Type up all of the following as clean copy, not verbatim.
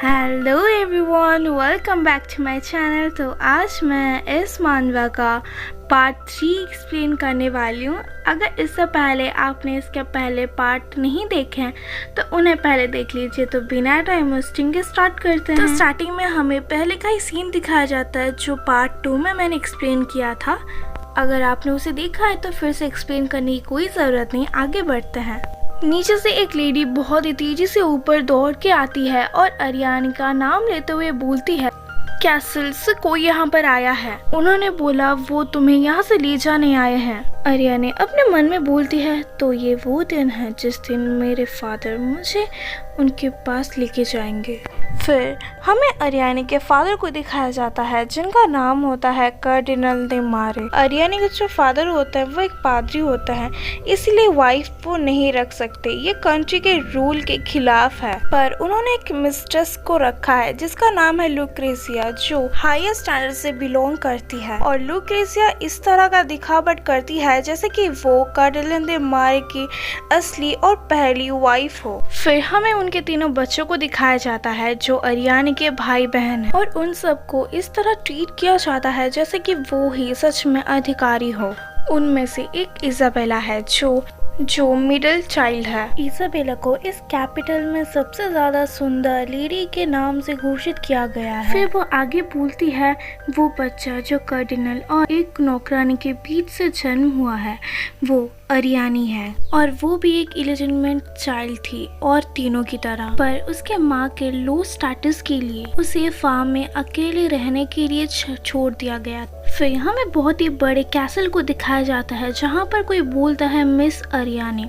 Hello everyone, welcome back to my channel. तो आज मैं इस मानवा का पार्ट 3 एक्सप्लेन करने वाली हूँ। अगर इससे पहले आपने इसके पहले पार्ट नहीं देखे हैं तो उन्हें पहले देख लीजिए। तो बिना टाइम वेस्टिंग के स्टार्ट करते हैं। तो स्टार्टिंग में हमें पहले का ही सीन दिखाया जाता है जो पार्ट 2 में मैंने एक्सप्लेन किया था। अगर आपने उसे देखा है तो फिर से एक्सप्लेन करने की कोई ज़रूरत नहीं, आगे बढ़ते हैं। नीचे से एक लेडी बहुत ही तेजी से ऊपर दौड़ के आती है और अरियानी का नाम लेते हुए बोलती है, कैसल से कोई यहाँ पर आया है। उन्होंने बोला वो तुम्हें यहाँ से ले जाने आए हैं। अरियानी अपने मन में बोलती है, तो ये वो दिन है जिस दिन मेरे फादर मुझे उनके पास लेके जाएंगे। फिर हमें अरियानी के फादर को दिखाया जाता है जिनका नाम होता है कर्डिनल दे मारे। अरियानी का जो फादर होता है वो एक पादरी होता है, इसलिए वाइफ वो नहीं रख सकते। ये कंट्री के रूल के खिलाफ है, पर उन्होंने एक मिस्ट्रेस को रखा है जिसका नाम है लुक्रेसिया, जो हायर स्टैंडर्ड से बिलोंग करती है। और लुक्रेसिया इस तरह का दिखावट करती है जैसे कि वो कर्डिनल दे मारे की असली और पहली वाइफ हो। फिर हमें उनके तीनों बच्चों को दिखाया जाता है जो अरियानी के भाई बहन है, और उन सबको इस तरह ट्रीट किया जाता है जैसे कि वो ही सच में अधिकारी हो। उनमें से एक इजाबेला है जो मिडिल चाइल्ड है। इजाबेला को इस कैपिटल में सबसे ज्यादा सुंदर लेडी के नाम से घोषित किया गया है। फिर वो आगे बोलती है, वो बच्चा जो कर्डिनल और एक नौकरानी के बीच से जन्म हुआ है वो अरियानी है, और वो भी एक इलिजिटमेट चाइल्ड थी और तीनों की तरह। पर उसके माँ के लो स्टेटस के लिए उसे फार्म में अकेले रहने के लिए छोड़ दिया गया। फिर हमें बहुत ही बड़े कैसल को दिखाया जाता है जहाँ पर कोई बोलता है, मिस अरियानी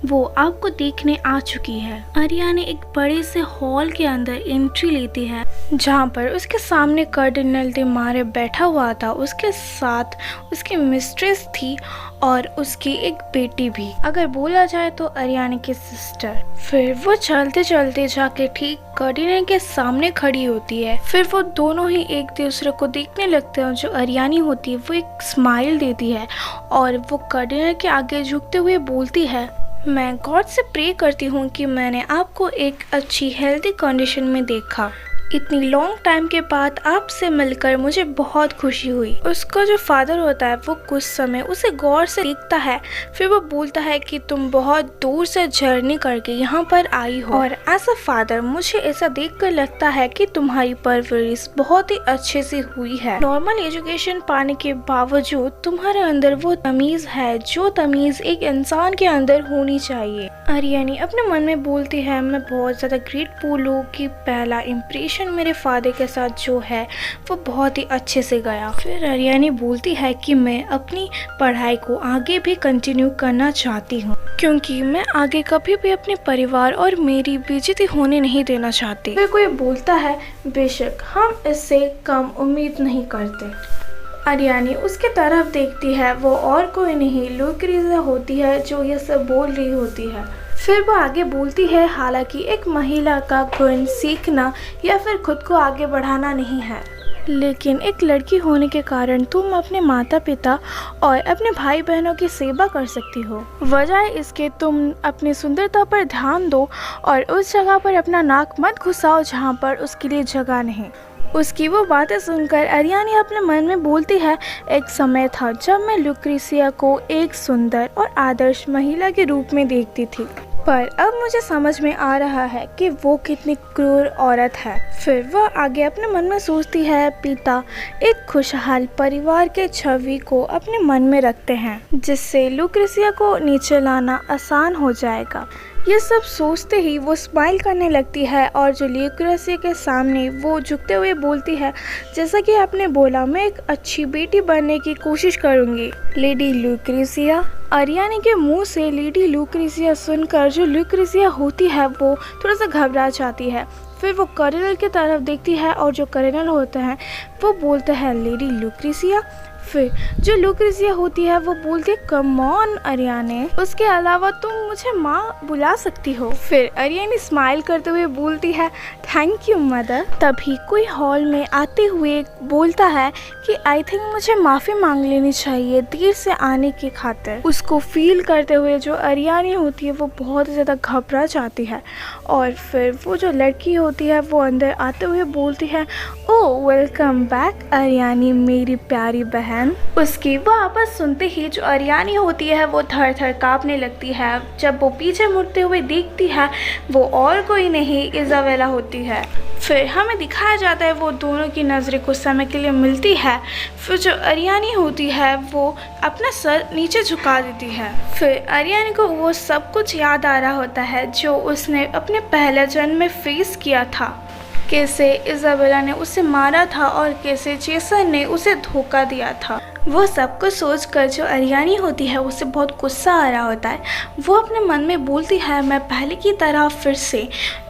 वो आपको देखने आ चुकी है। अरियानी एक बड़े से हॉल के अंदर एंट्री लेती है जहाँ पर उसके सामने कर्डिनल दे मारे बैठा हुआ था। उसके साथ उसकी मिस्ट्रेस थी और उसकी एक बेटी भी, अगर बोला जाए तो अरियानी की सिस्टर। फिर वो चलते चलते जाके ठीक कर्डिनल के सामने खड़ी होती है। फिर वो दोनों ही एक दूसरे को देखने लगते हैं। जो अरियानी होती है वो एक स्माइल देती है और वो कर्डिनल के आगे झुकते हुए बोलती है, मैं गॉड से प्रे करती हूँ कि मैंने आपको एक अच्छी हेल्दी कंडीशन में देखा। इतनी लॉन्ग टाइम के बाद आपसे मिलकर मुझे बहुत खुशी हुई। उसका जो फादर होता है वो कुछ समय उसे गौर से देखता है। फिर वो बोलता है कि तुम बहुत दूर से जर्नी करके यहाँ पर आई हो, और एज अ फादर मुझे ऐसा देखकर लगता है कि तुम्हारी परवरिश बहुत ही अच्छे से हुई है। नॉर्मल एजुकेशन पाने के बावजूद तुम्हारे अंदर वो तमीज है जो तमीज एक इंसान के अंदर होनी चाहिए। अरियानी अपने मन में बोलती है, मैं बहुत ज्यादा ग्रेटफुल हूँ कि पहला इम्प्रेशन मेरे फादर के साथ जो है वो बहुत ही अच्छे से गया। फिर अरियानी बोलती है कि मैं अपनी पढ़ाई को आगे भी कंटिन्यू करना चाहती हूँ, क्योंकि मैं आगे कभी भी अपने परिवार और मेरी बेइज्जती होने नहीं देना चाहती। फिर कोई बोलता है, बेशक हम इससे कम उम्मीद नहीं करते। अरियानी उसके तरफ देखती है, वो और कोई नहीं लुक्रेसिया होती है जो ये सब बोल रही होती है। फिर वो आगे बोलती है, हालांकि एक महिला का गुण सीखना या फिर खुद को आगे बढ़ाना नहीं है, लेकिन एक लड़की होने के कारण तुम अपने माता पिता और अपने भाई बहनों की सेवा कर सकती हो। वजह इसके तुम अपनी सुंदरता पर ध्यान दो और उस जगह पर अपना नाक मत घुसाओ जहाँ पर उसके लिए जगह नहीं। उसकी वो बातें सुनकर अरियानी अपने मन में बोलती है, एक समय था जब मैं लुक्रेसिया को एक सुंदर और आदर्श महिला के रूप में देखती थी, पर अब मुझे समझ में आ रहा है कि वो कितनी क्रूर औरत है। फिर वह आगे अपने मन में सोचती है, पिता एक खुशहाल परिवार के छवि को अपने मन में रखते हैं जिससे लुक्रेसिया को नीचे लाना आसान हो जाएगा। ये सब सोचते ही वो स्माइल करने लगती है और जो लुक्रेसिया के सामने वो झुकते हुए बोलती है, जैसा कि आपने बोला मैं एक अच्छी बेटी बनने की कोशिश करूंगी, लेडी लुक्रेसिया। अरियानी के मुंह से लेडी लुक्रेसिया सुनकर जो लुक्रेसिया होती है वो थोड़ा सा घबरा जाती है। फिर वो कर्डिनल की तरफ देखती है और जो कर्डिनल होते हैं वो बोलते हैं, लेडी लुक्रेसिया। फिर जो लुक्रेसिया होती है वो बोलती है कम ऑन अरियाने, उसके अलावा तुम मुझे माँ बुला सकती हो। फिर अरियाने स्माइल करते हुए बोलती है थैंक यू मदर। तभी कोई हॉल में आते हुए बोलता है कि आई थिंक मुझे माफ़ी मांग लेनी चाहिए देर से आने की खातिर। उसको फील करते हुए जो अरियाने होती है वो बहुत ज़्यादा घबरा जाती है और फिर वो जो लड़की होती है वो अंदर आते हुए बोलती है ओह वेलकम बैक अरियाने मेरी प्यारी बहन। उसकी वो आवाज़ सुनते ही जो अरियाने होती है वो थर थर काँपने लगती है। जब वो पीछे मुड़ते हुए देखती है वो और कोई नहीं इज़ाबेला होती है। फिर हमें दिखाया जाता है वो दोनों की नज़रें कुछ समय के लिए मिलती है। फिर जो अरियाने होती है वो अपना सर नीचे झुका देती है। फिर अरियाने को वो सब कुछ याद आ रहा होता है जो उसने अपने पहले जन्म में फेस किया था, कैसे इज़ाबेला ने उसे मारा था और कैसे जेसन ने उसे धोखा दिया था। वो सब कुछ सोचकर जो अरियाने होती है उसे बहुत गुस्सा आ रहा होता है। वो अपने मन में बोलती है मैं पहले की तरह फिर से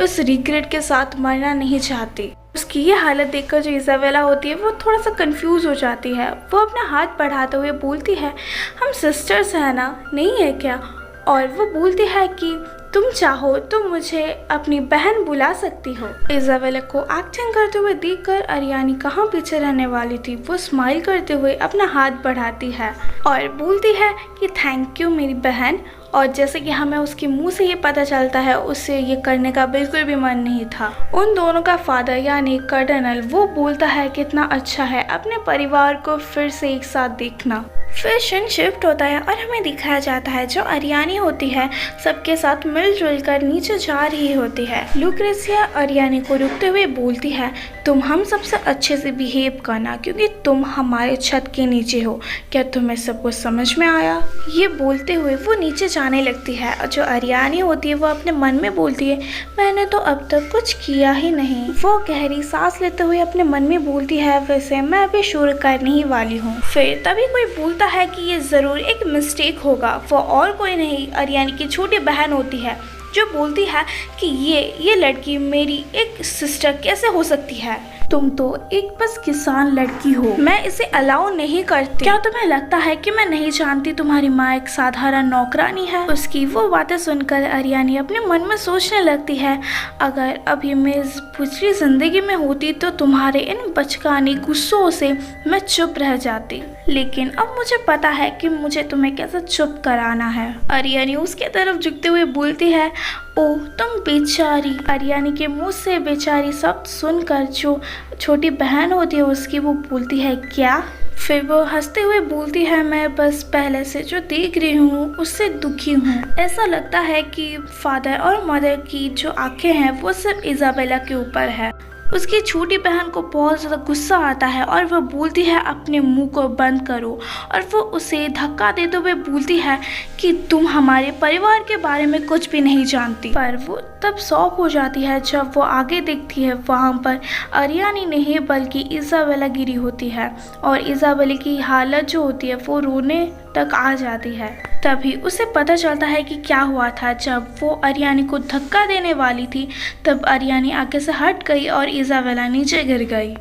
उस रिग्रेट के साथ मरना नहीं चाहती। उसकी ये हालत देखकर जो इज़ाबेला होती है वो थोड़ा सा कंफ्यूज हो जाती है। वो अपना हाथ बढ़ाते हुए बोलती है हम सिस्टर्स हैं ना, नहीं है क्या? और वो बोलती है कि तुम चाहो तो मुझे अपनी बहन बुला सकती हो। इज़ाबेला को एक्टिंग करते हुए देखकर अरियाने कहाँ पीछे रहने वाली थी। वो स्माइल करते हुए अपना हाथ बढ़ाती है और बोलती है कि थैंक यू मेरी बहन। और जैसे कि हमें उसके मुंह से ये पता चलता है उसे ये करने का बिल्कुल भी मन नहीं था। उन दोनों का फादर यानी कर्नल वो बोलता है कितना अच्छा है अपने परिवार को फिर से एक साथ देखना। फिर सीन शिफ्ट होता है और हमें दिखाया जाता है जो अरियाने होती है सबके साथ मिलजुल कर नीचे जा रही होती है। लुक्रेसिया अरियाने को रुकते हुए बोलती है तुम हम सबसे अच्छे से बिहेव करना क्योंकि तुम हमारे छत के नीचे हो। क्या तुम्हें सब कुछ समझ में आया? ये बोलते हुए वो नीचे जाने लगती है और जो अरियाने होती है वो अपने मन में बोलती है मैंने तो अब तक कुछ किया ही नहीं। वो गहरी सांस लेते हुए अपने मन में बोलती है वैसे मैं अभी शुरू करने ही वाली हूँ। फिर तभी कोई बोलता है कि ये ज़रूर एक मिस्टेक होगा। वो और कोई नहीं अरियाने की छोटी बहन होती है जो बोलती है कि ये लड़की मेरी एक सिस्टर कैसे हो सकती है? तुम तो एक बस किसान लड़की हो, मैं इसे अलाउ नहीं करती। क्या तुम्हें लगता है कि मैं नहीं जानती तुम्हारी माँ एक साधारण नौकरानी है? उसकी वो बातें सुनकर अरियाने अपने मन में सोचने लगती है अगर अभी मैं इस पिछली जिंदगी में होती तो तुम्हारे इन बचकानी गुस्सों से मैं चुप रह जाती, लेकिन अब मुझे पता है कि मुझे तुम्हें कैसे चुप कराना है। अरियाने उसके तरफ झुकते हुए बोलती है ओह तुम बेचारी। अरियाने के मुंह से बेचारी शब्द सुनकर जो छोटी बहन होती है उसकी वो बोलती है क्या? फिर वो हंसते हुए बोलती है मैं बस पहले से जो देख रही हूँ उससे दुखी हूँ। ऐसा लगता है कि फादर और मदर की जो आंखें हैं वो सिर्फ इज़ाबेला के ऊपर है। उसकी छोटी बहन को बहुत ज़्यादा गुस्सा आता है और वह बोलती है अपने मुंह को बंद करो और वो उसे धक्का देते हुए बोलती है कि तुम हमारे परिवार के बारे में कुछ भी नहीं जानती। पर वो तब शॉक हो जाती है जब वो आगे देखती है वहाँ पर अरियाने नहीं बल्कि इज़ाबेला गिरी होती है और इज़ाबेला की हालत जो होती है वो रोने तक आ जाती है। तभी उसे पता चलता है कि क्या हुआ था। जब वो अरियाने को धक्का देने वाली थी तब अरियाने आगे से हट गई और इज़ाबेला नीचे गिर गई।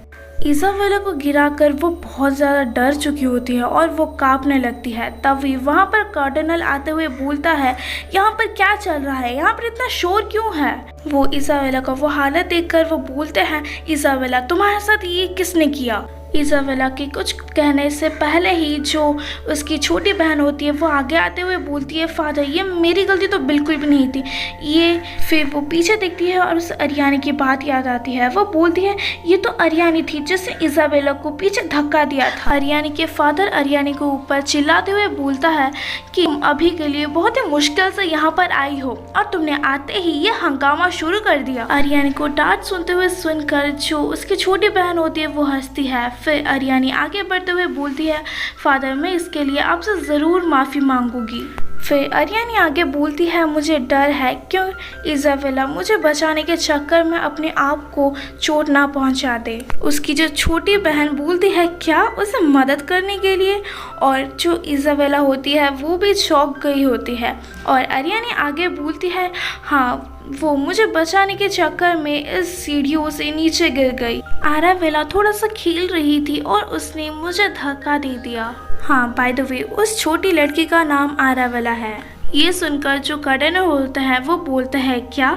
इज़ाबेला को गिराकर वो बहुत ज़्यादा डर चुकी होती है और वो कांपने लगती है। तभी वहाँ पर कर्नल आते हुए बोलता है यहाँ पर क्या चल रहा है, यहाँ पर इतना शोर क्यों है? वो इज़ाबेला का वो हालत देखकर वो बोलते हैं इज़ाबेला तुम्हारे साथ ये किसने किया? इज़ाबेला के कुछ कहने से पहले ही जो उसकी छोटी बहन होती है वो आगे आते हुए बोलती है फादर ये मेरी गलती तो बिल्कुल भी नहीं थी ये। फिर वो पीछे देखती है और उस अरियाने की बात याद आती है। वो बोलती है ये तो अरियाने थी जिसने इज़ाबेला को पीछे धक्का दिया था। अरियाने के फादर अरियाने को ऊपर चिल्लाते हुए बोलता है कि तुम अभी के लिए बहुत ही मुश्किल से यहाँ पर आई हो और तुमने आते ही ये हंगामा शुरू कर दिया। अरियाने को डांट सुनते हुए सुनकर जो उसकी छोटी बहन होती है वो हंसती है। फिर अरियाने आगे बढ़ते हुए बोलती है फादर मैं इसके लिए आपसे ज़रूर माफ़ी मांगूंगी। फिर अरियाने आगे बोलती है मुझे डर है क्यों इज़ाबेला मुझे बचाने के चक्कर में अपने आप को चोट ना पहुंचा दे। उसकी जो छोटी बहन बोलती है क्या उसे मदद करने के लिए? और जो इज़ाबेला होती है वो भी चौंक गई होती है। और अरियाने आगे बोलती है हाँ वो मुझे बचाने के चक्कर में इस सीढ़ियों से नीचे गिर गई। आराबेला थोड़ा सा खेल रही थी और उसने मुझे धक्का दे दिया। हाँ, बाय द वे, उस छोटी लड़की का नाम आराबेला है। ये सुनकर जो कर्डिनल होता है वो बोलता है क्या,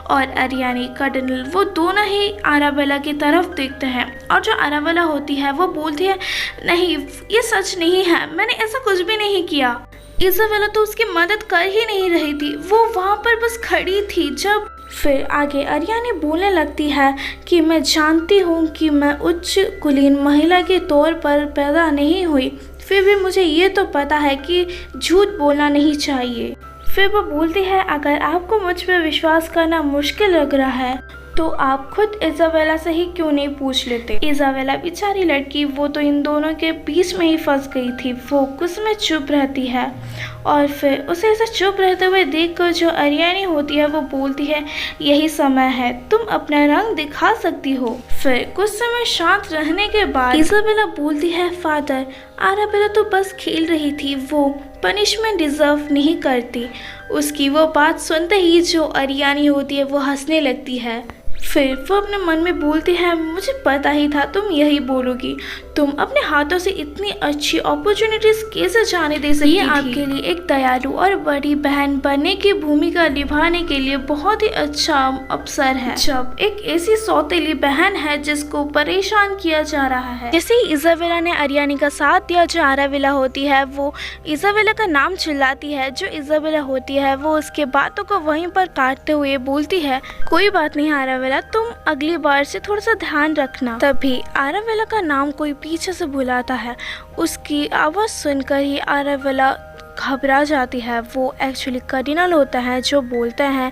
और अरियानी कर्डिनल वो दोनों ही आराबेला की तरफ देखते हैं, और जो आराबेला होती है वो बोलती है नहीं, ये सच नहीं है, मैंने ऐसा कुछ भी नहीं किया। इज़ाबेला तो उसकी मदद कर ही नहीं रही थी, वो वहाँ पर बस खड़ी थी। जब फिर आगे अरियानी बोलने लगती है कि मैं जानती हूँ कि मैं उच्च कुलीन महिला के तौर पर पैदा नहीं हुई, फिर भी मुझे ये तो पता है कि झूठ बोलना नहीं चाहिए। फिर वो बोलती है अगर आपको मुझ पर विश्वास करना मुश्किल लग रहा है तो आप खुद इज़ाबेला से ही क्यों नहीं पूछ लेते। इज़ाबेला बेचारी लड़की, वो तो इन दोनों के बीच में ही फंस गई थी। वो कुछ में चुप रहती है और फिर उसे ऐसा चुप रहते हुए देखकर जो अरियानी होती है वो बोलती है यही समय है, तुम अपना रंग दिखा सकती हो। फिर कुछ समय शांत रहने के बाद इज़ाबेला बोलती है फादर, आराबेला तो बस खेल रही थी, वो पनिशमेंट डिजर्व नहीं करती। उसकी वो बात सुनते ही जो अरियानी होती है वो हंसने लगती है। फिर वो अपने मन में बोलती है मुझे पता ही था तुम यही बोलोगी, तुम अपने हाथों से इतनी अच्छी अपॉर्चुनिटीज कैसे जाने दे सकती थी। ये आपके लिए एक दयालु और बड़ी बहन बनने की भूमिका निभाने के लिए बहुत ही अच्छा अवसर है, जब एक ऐसी सौतेली बहन है जिसको परेशान किया जा रहा है। जैसे ही इज़ाबेला ने अरियानी का साथ दिया, जो आराबेला होती है वो इज़ाबेला का नाम चिल्लाती है। जो इज़ाबेला होती है वो उसके बातों को वहीं पर काटते हुए बोलती है कोई बात नहीं आराबेला, तुम अगली बार से थोड़ा सा ध्यान रखना। तभी आराबेला का नाम कोई पीछे से बुलाता है। उसकी आवाज़ सुनकर ही आराबेला घबरा जाती है। वो एक्चुअली कर्डिनल होता है जो बोलता है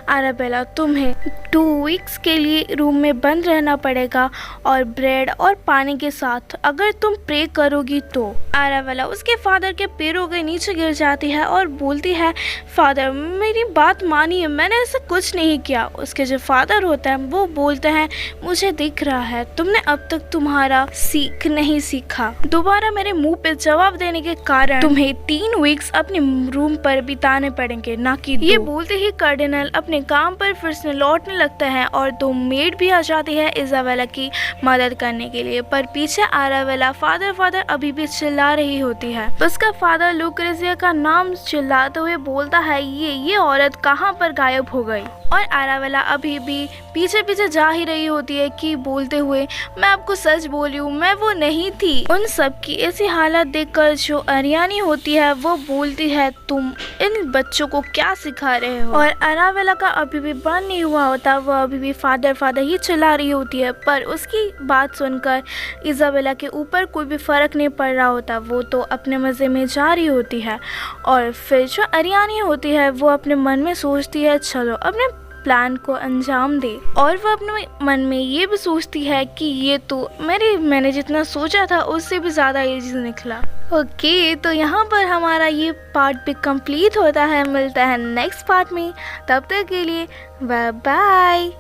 आराबेला तुम्हें 2 वीक्स के लिए रूम में बंद रहना पड़ेगा और ब्रेड और पानी के साथ, अगर तुम प्रे करोगी तो। आराबेला उसके फादर के पैरों के नीचे गिर जाती है और बोलती है फादर मेरी बात मानिए, मैंने ऐसा कुछ नहीं किया। उसके जो फादर होता है वो बोलते हैं मुझे दिख रहा है तुमने अब तक तुम्हारा सीख नहीं सीखा, दोबारा मेरे मुंह पे जवाब देने के कारण तुम्हें 3 वीक्स अपने रूम पर बिताने पड़ेंगे, ना कि 2। ये बोलते ही कर्डिनल अपने काम पर फिर से लौटने लगता है और 2 मेड भी आ जाती है इज़ाबेला की मदद करने के लिए। पर पीछे आराबेला फादर फादर अभी भी चिल्ला रही होती है। उसका फादर लुक्रेसिया का नाम चिल्लाते हुए बोलता है ये औरत कहाँ पर गायब हो गई, और आराबेला अभी भी पीछे पीछे जा ही रही होती है कि बोलते हुए मैं आपको सच बोली हूँ, मैं वो नहीं थी। उन सब की ऐसी हालत देखकर जो अरियानी होती है वो बोलती है तुम इन बच्चों को क्या सिखा रहे हो, और आराबेला का अभी भी बंद नहीं हुआ होता। वो अभी भी फादर फादर ही चिल्ला रही होती है, पर उसकी बात सुनकर इज़ाबेला के ऊपर कोई भी फर्क नहीं पड़ रहा होता। वो तो अपने मज़े में जा रही होती है। और फिर जो अरियानी होती है वो अपने मन में सोचती है चलो अपने प्लान को अंजाम दे, और वो अपने मन में ये भी सोचती है कि ये तो मैंने जितना सोचा था उससे भी ज़्यादा इजी निकला। ओके, तो यहाँ पर हमारा ये पार्ट भी कंप्लीट होता है। मिलता है नेक्स्ट पार्ट में, तब तक के लिए बाय बाय।